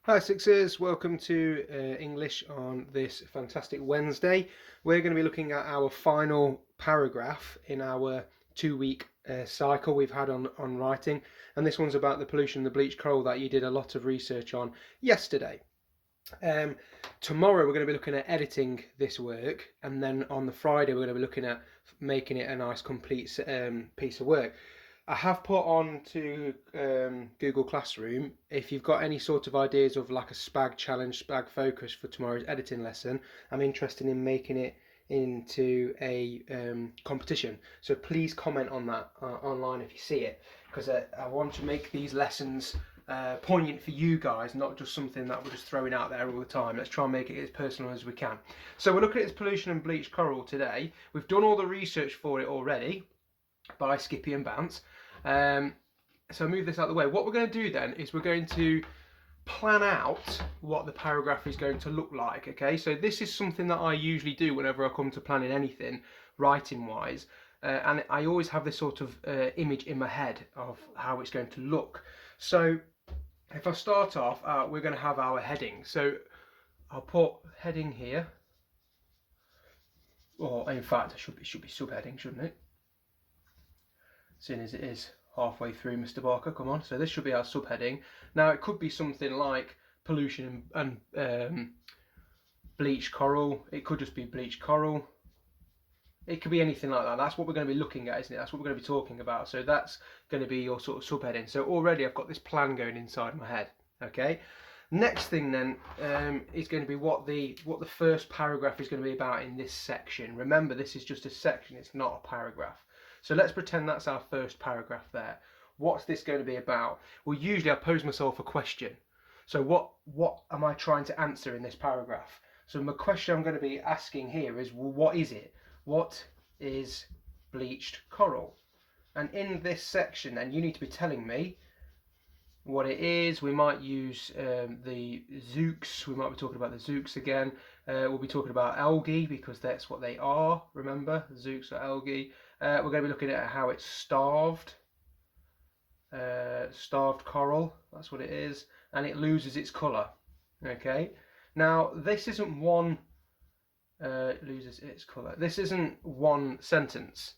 Hi Sixers, welcome to English on this fantastic Wednesday. We're going to be looking at our final paragraph in our 2 week cycle we've had on writing, and this one's about the pollution of the bleached coral that you did a lot of research on yesterday. Um, Tomorrow we're going to be looking at editing this work, and then on the Friday we're going to be looking at making it a nice complete piece of work. I have put on to Google Classroom, if you've got any sort of ideas of like a SPAG challenge, SPAG focus for tomorrow's editing lesson. I'm interested in making it into a competition. So please comment on that online if you see it, because I want to make these lessons poignant for you guys, not just something that we're just throwing out there all the time. Let's try and make it as personal as we can. So we're looking at its pollution and bleached coral today. We've done all the research for it already by Skippy and Bounce. So move this out of the way. What we're going to do then is we're going to plan out what the paragraph is going to look like. Okay, so this is something that I usually do whenever I come to planning anything writing wise, and I always have this sort of image in my head of how it's going to look. So if I start off, we're going to have our heading. So I'll put heading here, or in fact, it should be subheading, shouldn't it? Seeing as it is halfway through, Mr. Barker, come on. So this should be our subheading. Now it could be something like pollution and bleached coral. It could just be bleached coral. It could be anything like that. That's what we're going to be looking at, isn't it? That's what we're going to be talking about. So that's going to be your sort of subheading. So already I've got this plan going inside my head. Okay. Next thing then is going to be what the first paragraph is going to be about in this section. Remember, this is just a section. It's not a paragraph. So let's pretend that's our first paragraph there. What's this going to be about? Well, usually I pose myself a question. So what am I trying to answer in this paragraph? So my question I'm going to be asking here is, well, what is it? What is bleached coral? And in this section then you need to be telling me what it is. We might use the zoox. We might be talking about the zoox again. We'll be talking about algae because that's what they are. Remember, zoox are algae. We're going to be looking at how it's starved. Starved coral, that's what it is, and it loses its colour. Okay, now this isn't one loses its colour. This isn't one sentence.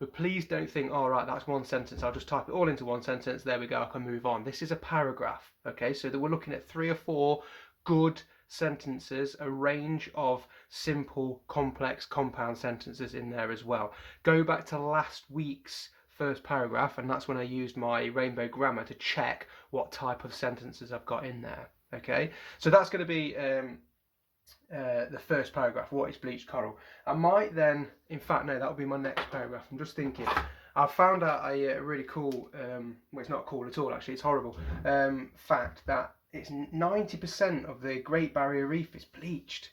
But please don't think, oh right, that's one sentence, I'll just type it all into one sentence, there we go, I can move on. This is a paragraph, okay? So that we're looking at 3 or 4 good sentences, a range of simple, complex, compound sentences in there as well. Go back to last week's first paragraph, and that's when I used my rainbow grammar to check what type of sentences I've got in there, okay? So that's going to be the first paragraph, what is bleached coral. I might then, in fact no, that'll be my next paragraph. I'm just thinking, I found out a really cool, well it's not cool at all actually, it's horrible, fact that it's 90% of the Great Barrier Reef is bleached.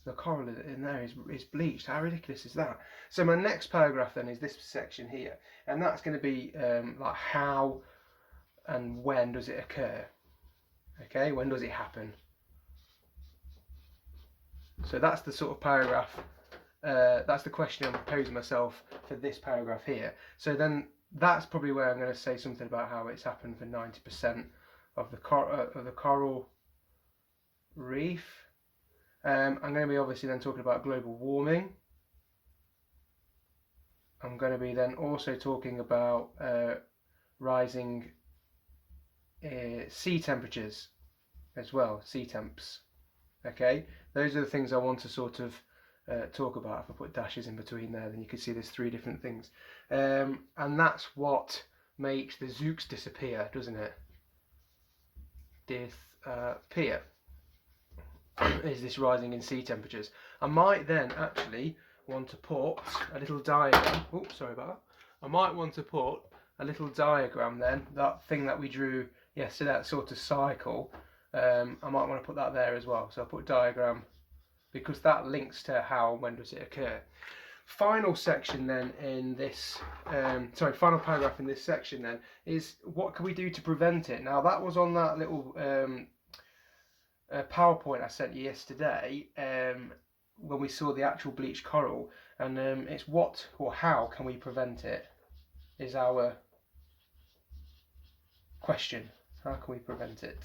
The coral in there is bleached. How ridiculous is that? So my next paragraph then is this section here, and that's going to be like how and when does it occur. Okay, when does it happen? So that's the sort of paragraph, that's the question I'm posing myself for this paragraph here. So then that's probably where I'm going to say something about how it's happened for 90% of the coral reef. I'm going to be obviously then talking about global warming. I'm going to be then also talking about rising sea temperatures as well, sea temps. Okay, those are the things I want to sort of talk about. If I put dashes in between there, then you can see there's 3 different things, and that's what makes the zoox disappear, doesn't it? Disappear is this rising in sea temperatures. I might then actually want to put a little diagram. Oh, sorry about that. I might want to put a little diagram then, that thing that we drew yesterday, that sort of cycle. I might want to put that there as well. So I'll put diagram because that links to how and when does it occur. Final section then in this, final paragraph in this section then is what can we do to prevent it? Now that was on that little PowerPoint I sent you yesterday when we saw the actual bleached coral, and it's what or how can we prevent it is our question. How can we prevent it?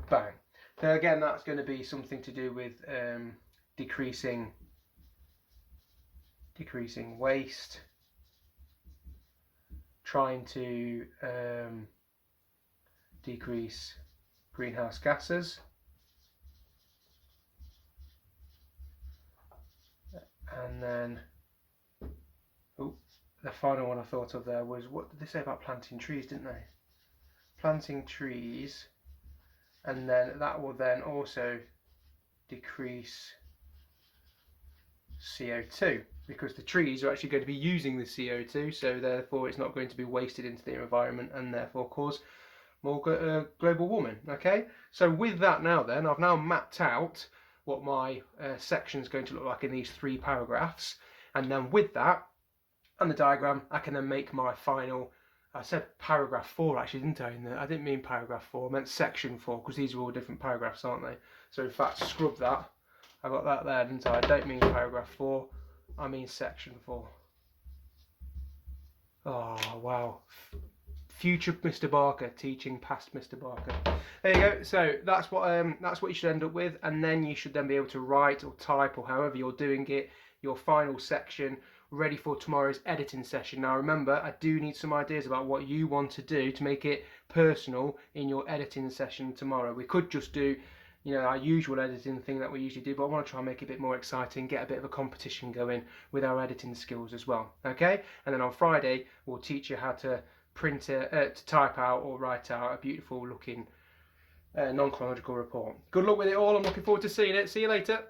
Bang. So again, that's going to be something to do with decreasing waste, trying to decrease greenhouse gases, and then the final one I thought of there was, what did they say about planting trees, didn't they? Planting trees, and then that will then also decrease CO2, because the trees are actually going to be using the CO2, so therefore it's not going to be wasted into the environment and therefore cause more global warming. Okay, so with that now then, I've now mapped out what my section is going to look like in these 3 paragraphs, and then with that and the diagram I can then make my final, I said paragraph 4 actually, didn't I? I didn't mean paragraph 4, I meant section 4, because these are all different paragraphs, aren't they? So in fact, scrub that, I got that there, didn't I? I don't mean paragraph 4, I mean section 4. Oh wow, future Mr. Barker teaching past Mr. Barker. There you go. So that's what you should end up with, and then you should then be able to write or type or however you're doing it, your final section, ready for tomorrow's editing session. Now remember, I do need some ideas about what you want to do to make it personal in your editing session tomorrow. We could just do, you know, our usual editing thing that we usually do, but I want to try and make it a bit more exciting, get a bit of a competition going with our editing skills as well. Okay, and then on Friday we'll teach you how to print it, to type out or write out a beautiful looking non-chronological report. Good luck with it all. I'm looking forward to seeing it. See you later.